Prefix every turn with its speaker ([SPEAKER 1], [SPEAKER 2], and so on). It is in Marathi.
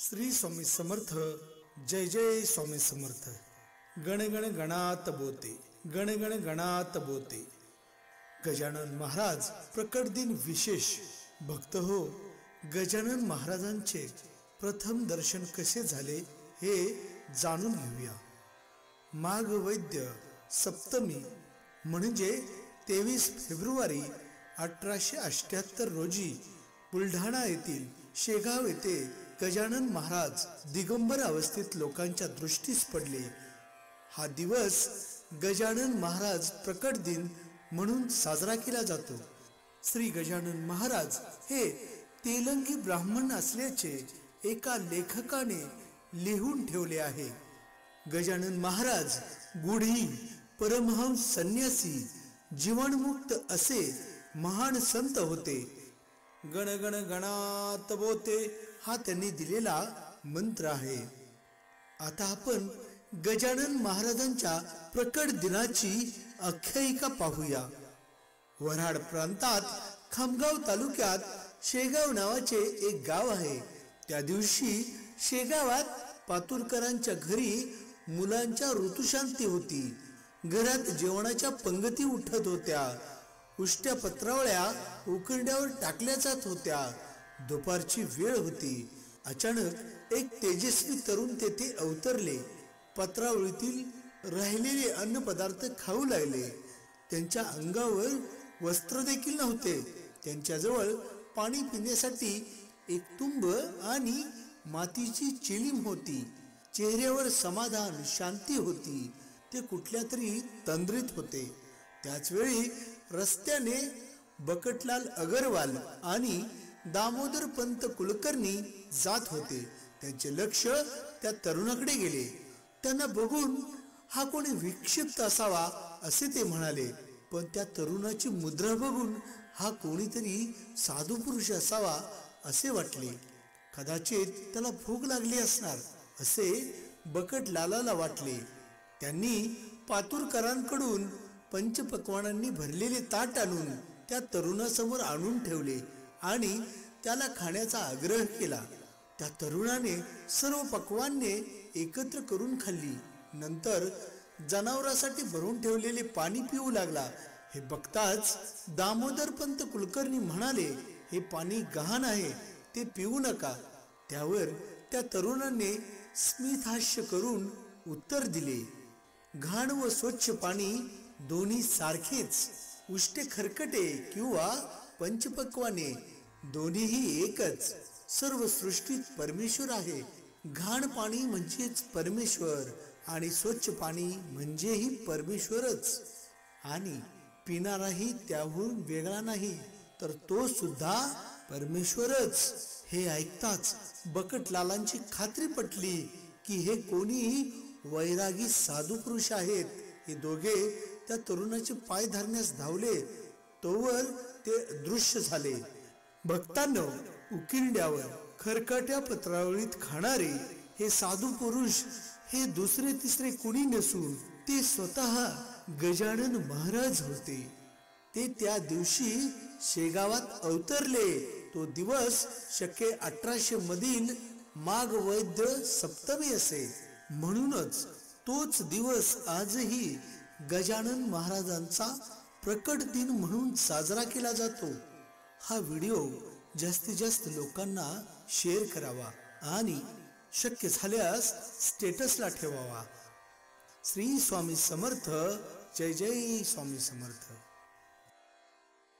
[SPEAKER 1] श्री स्वामी समर्थ। जय जय स्वामी समर्थ। गण गण गणात बोते, गण गण गणात बोते। गजानन महाराज प्रकट दिन विशेष। भक्त हो, गजानन महाराजांचे प्रथम दर्शन कसे झाले हे जाणून घेऊया। माघ वैद्य सप्तमी म्हणजे 23 फेब्रुवारी 1878 रोजी बुलढाणा येथील शेगाव येथे गजानन महाराज दिगंबर अवस्थेत लोकांच्या दृष्टीस पडले। हा दिवस गजानन महाराज प्रकट दिन म्हणून साजरा केला जातो। श्री गजानन महाराज हे तेलंगी ब्राह्मण असल्याचे एका लेखकाने लिहून ठेवले आहे। गजानन महाराज गुढी, परमहंस, संन्यासी, जीवनमुक्त असे महान संत होते। गण गण गणात बोते हा त्यांनी दिलेला मंत्र आहे। आता आपण गजानन महाराजांच्या प्रकट दिनाची आख्यायिका पाहूया। वऱ्हाड प्रांतात खामगाव तालुक्यात शेगाव नावाचे एक गाव आहे। त्या दिवशी शेगावात पातुरकरांच्या घरी मुलांच्या ऋतुशांती होती। घरात जेवणाच्या पंगती उठत होत्या। उष्ट्या पत्रावळ्या उकिरड्यावर टाकल्या जात होत्या। दुपारची वेळ होती। अचानक एक तेजस्वी तरुण तेथे अवतरले। पत्रावळीतील राहिलेले अन्न पदार्थ खाऊ लागले। त्यांच्या अंगावर वस्त्र देखील नव्हते। त्यांच्याजवळ पाणी पिण्यासाठी एक तुंब आणि मातीची चिलीम होती। चेहऱ्यावर समाधान, शांती होती। ते कुठल्या तरी तंद्रीत होते। त्याच वेळी रस्त्याने बकटलाल अगरवाल आणि दामोदर पंत कुलकर्णी जात होते। त्यांचे लक्ष त्या तरुणाकडे गेले। त्यांना बघून हा कोणी विक्षिप्त असावा असे ते म्हणाले, पण त्या तरुणाची मुद्रा बघून हा कोणीतरी साधू पुरुष असावा असे वाटले। कदाचित त्याला भूक लागली असणार असे बकटलालाला वाटले। त्यांनी पातुरकरांकडून पंचपक्वानांनी भरलेले ताट आणून त्या तरुणासमोर आणून ठेवले आणि त्याला खाण्याचा आग्रह केला। त्या तरुणाने सर्व पक्वान्ने एकत्र करून खाल्ली। नंतर जनावरासाठी भरून ठेवलेले पाणी पिऊ लागला। हे बघताच दामोदर पंत कुलकर्णी म्हणाले, हे पाणी गहाण आहे, ते पिऊ नका। त्यावर त्या तरुणाने स्मितहास्य करून उत्तर दिले, घाण व स्वच्छ पाणी दोन्ही सारखेच। उष्टे खरकटे किंवा पंचपक्वाने दोन्हीही एकच। सर्व सृष्टीत परमेश्वर आहे। घाण पाणी म्हणजेच परमेश्वर आणि स्वच्छ पाणी म्हणजेही परमेश्वरच। आणि पिणाराही त्याहून वेगळा नाही, तर तो सुद्धा परमेश्वरच। हे ऐकताच बकटलालांची खात्री पटली की हे कोणीही वैरागी साधू पुरुष आहेत। हे दोघे त्या तरुणाचे पाय धरण्यास धावले, तोवर ते दृश्य झाले। भक्तांनो, उकिरड्यावर खरकट्या पत्रावळीत खाणारे हे साधू पुरुष हे दुसरे तिसरे कुणी नसून ते स्वतः गजानन महाराज होते। ते त्या दिवशी शेगावात अवतरले। तो दिवस शके 1800 मधील माघ वैद्य सप्तमी असे। म्हणूनच तोच दिवस आजही गजानन महाराजांचा प्रकट दिन म्हणून साजरा केला जातो। हा व्हिडिओ जास्तीत जास्त लोकांना शेअर करावा आणि शक्य झाल्यास स्टेटसला ठेवावा। श्री स्वामी समर्थ। जय जय स्वामी समर्थ।